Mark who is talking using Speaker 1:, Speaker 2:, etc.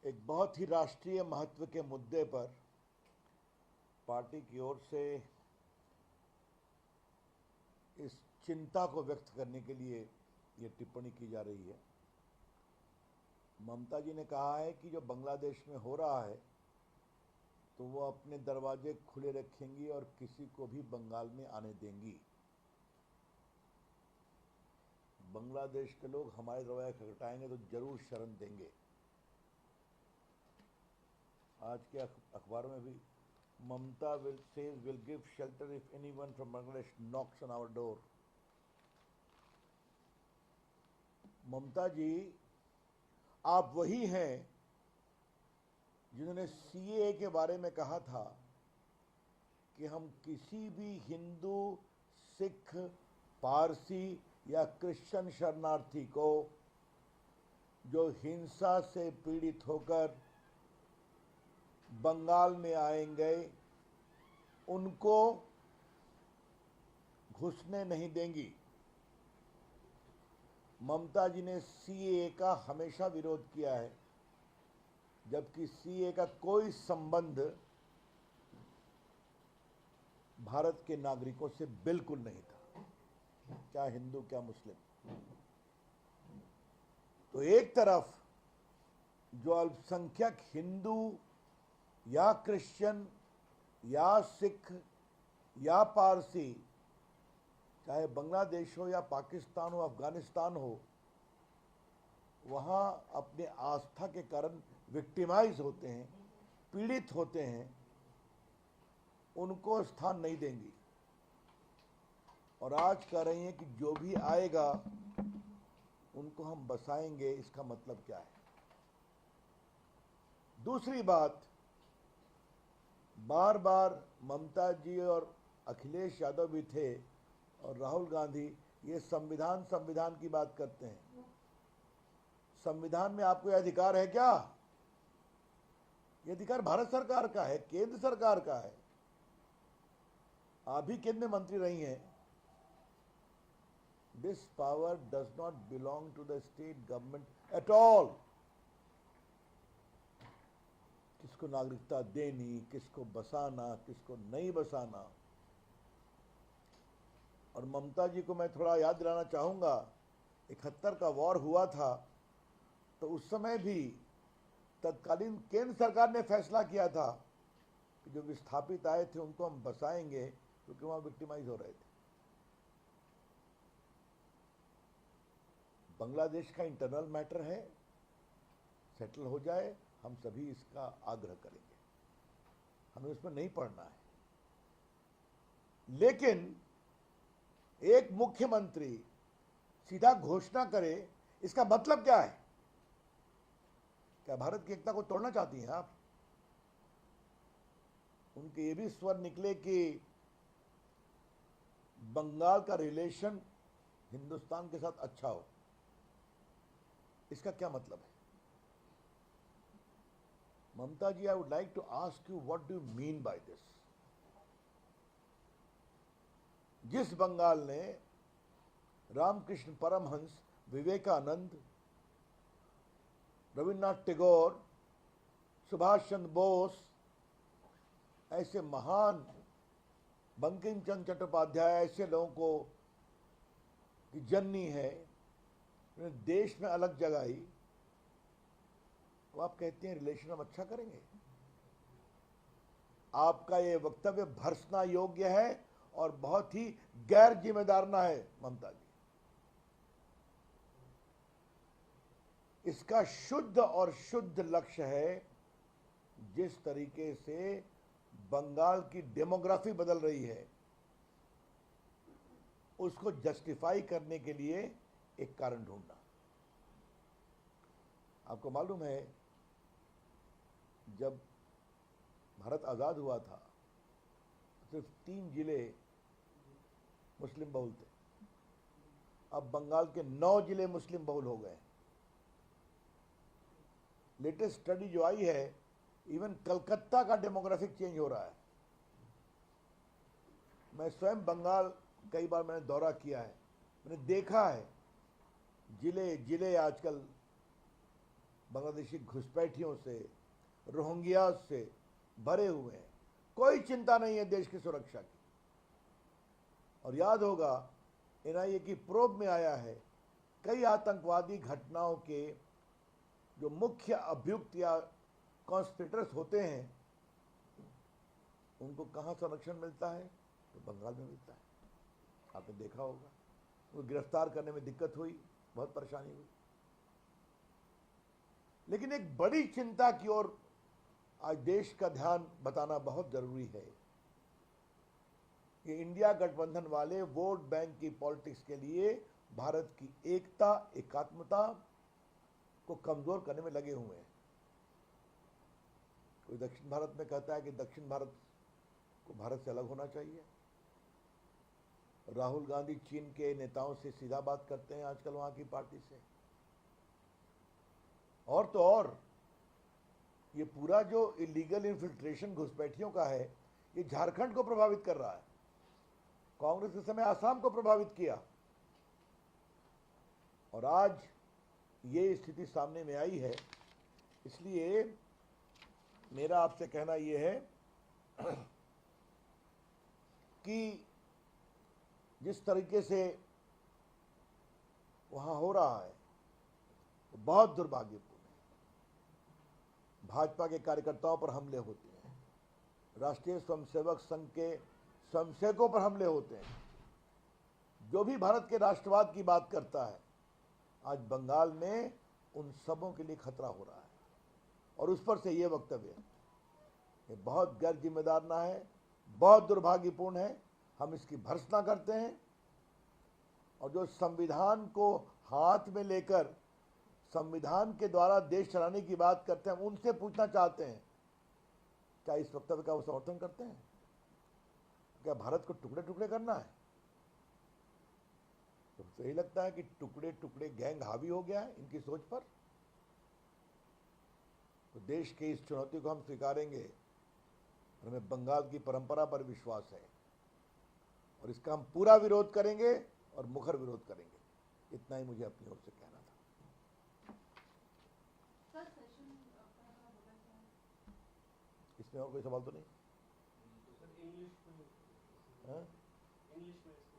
Speaker 1: एक बहुत ही राष्ट्रीय महत्व के मुद्दे पर पार्टी की ओर से इस चिंता को व्यक्त करने के लिए ये टिप्पणी की जा रही है। ममता जी ने कहा है कि जो बांग्लादेश में हो रहा है तो वो अपने दरवाजे खुले रखेंगी और किसी को भी बंगाल में आने देंगी। बांग्लादेश के लोग हमारे दरवाजे खटखटाएंगे तो जरूर शरण देंगे। आज के अखबार में भी Mamata will give shelter if anyone from Bangladesh knocks on our door. Mamata ji, आप वही हैं जिन्होंने सीएए के बारे में कहा था कि हम किसी भी हिंदू, सिख, पारसी या क्रिश्चियन शरणार्थी को जो हिंसा से पीड़ित होकर बंगाल में आएंगे उनको घुसने नहीं देंगी। ममता जी ने सीएए का हमेशा विरोध किया है, जबकि सीएए का कोई संबंध भारत के नागरिकों से बिल्कुल नहीं था, क्या हिंदू क्या मुस्लिम। तो एक तरफ जो अल्पसंख्यक हिंदू या क्रिश्चियन या सिख या पारसी, चाहे बांग्लादेश हो या पाकिस्तान हो, अफगानिस्तान हो, वहाँ अपने आस्था के कारण विक्टिमाइज होते हैं, पीड़ित होते हैं, उनको स्थान नहीं देंगी। और आज कह रही हैं कि जो भी आएगा उनको हम बसाएंगे। इसका मतलब क्या है? दूसरी बात, बार बार ममता जी और अखिलेश यादव भी थे और राहुल गांधी ये संविधान की बात करते हैं। संविधान में आपको यह अधिकार है क्या? ये अधिकार भारत सरकार का है, केंद्र सरकार का है। आप भी केंद्र में मंत्री रही हैं। This power does not belong to the state government at all. किसको नागरिकता देनी, किसको बसाना, किसको नहीं बसाना। और ममता जी को मैं थोड़ा याद दिलाना चाहूँगा, 71 का वॉर हुआ था तो उस समय भी तत्कालीन केंद्र सरकार ने फैसला किया था कि जो विस्थापित आए थे उनको हम बसाएंगे, क्योंकि वहाँ विक्टिमाइज हो रहे थे। बांग्लादेश का इंटरनल मैटर है, सेटल हो जाए, हम सभी इसका आग्रह करेंगे, हमें उसमें नहीं पड़ना है। लेकिन एक मुख्यमंत्री सीधा घोषणा करे, इसका मतलब क्या है? क्या भारत की एकता को तोड़ना चाहती हैं आप? उनके ये भी स्वर निकले कि बंगाल का रिलेशन हिंदुस्तान के साथ अच्छा हो। इसका क्या मतलब है? Mamata ji, I would like to ask you, what do you mean by this? जिस बंगाल ने रामकृष्ण परमहंस, विवेकानंद, रविन्द्रनाथ टैगोर, सुभाष चंद्र बोस, ऐसे महान, बंकिम चंद्र चट्टोपाध्याय, ऐसे लोगों को की जननी है, उन्हें देश में अलग जगाई, तो आप कहते हैं रिलेशन हम अच्छा करेंगे? आपका ये वक्तव्य भर्त्सना योग्य है और बहुत ही गैर जिम्मेदाराना है ममता जी। इसका शुद्ध और शुद्ध लक्ष्य है, जिस तरीके से बंगाल की डेमोग्राफी बदल रही है उसको जस्टिफाई करने के लिए एक कारण ढूंढना। आपको मालूम है, जब भारत आज़ाद हुआ था सिर्फ 3 जिले मुस्लिम बहुल थे, अब बंगाल के 9 जिले मुस्लिम बहुल हो गए। लेटेस्ट स्टडी जो आई है, इवन कलकत्ता का डेमोग्राफिक चेंज हो रहा है। मैं स्वयं बंगाल कई बार मैंने दौरा किया है, मैंने देखा है जिले जिले आजकल बांग्लादेशी घुसपैठियों से, रोहिंग्या से भरे हुए हैं। कोई चिंता नहीं है देश की सुरक्षा की। और याद होगा एनआईए की प्रोब में आया है कई आतंकवादी घटनाओं के जो मुख्य अभियुक्त या कॉन्स्पिरेटर्स होते हैं उनको कहां संरक्षण मिलता है? तो बंगाल में मिलता है। आपने देखा होगा उनको गिरफ्तार करने में दिक्कत हुई, बहुत परेशानी हुई। लेकिन एक बड़ी चिंता की ओर आज देश का ध्यान बताना बहुत जरूरी है कि इंडिया गठबंधन वाले वोट बैंक की पॉलिटिक्स के लिए भारत की एकता, एकात्मता को कमजोर करने में लगे हुए हैं। कोई दक्षिण भारत में कहता है कि दक्षिण भारत को भारत से अलग होना चाहिए। राहुल गांधी चीन के नेताओं से सीधा बात करते हैं आजकल वहां की पार्टी से। और तो और ये पूरा जो इलीगल इन्फिल्ट्रेशन घुसपैठियों का है ये झारखंड को प्रभावित कर रहा है। कांग्रेस के समय आसाम को प्रभावित किया और आज ये स्थिति सामने में आई है। इसलिए मेरा आपसे कहना यह है कि जिस तरीके से वहां हो रहा है वो बहुत दुर्भाग्यपूर्ण है। भाजपा के कार्यकर्ताओं पर हमले होते हैं, राष्ट्रीय स्वयंसेवक संघ के स्वयंसेवकों पर हमले होते हैं। जो भी भारत के राष्ट्रवाद की बात करता है आज बंगाल में उन सबों के लिए खतरा हो रहा है। और उस पर से ये वक्तव्य ये बहुत गैर जिम्मेदाराना है, बहुत दुर्भाग्यपूर्ण है। हम इसकी भर्त्सना करते हैं और जो संविधान को हाथ में लेकर संविधान के द्वारा देश चलाने की बात करते हैं उनसे पूछना चाहते हैं क्या इस वक्तव्य का वो समर्थन करते हैं? क्या भारत को टुकड़े टुकड़े करना है? तो यही लगता है कि टुकड़े टुकड़े गैंग हावी हो गया है इनकी सोच पर। तो देश के इस चुनौती को हम स्वीकारेंगे। हमें बंगाल की परंपरा पर विश्वास है और इसका हम पूरा विरोध करेंगे और मुखर विरोध करेंगे। इतना ही मुझे अपनी ओर से कहना था। इसमें और कोई सवाल तो नहीं?
Speaker 2: इंग्लिश में इसको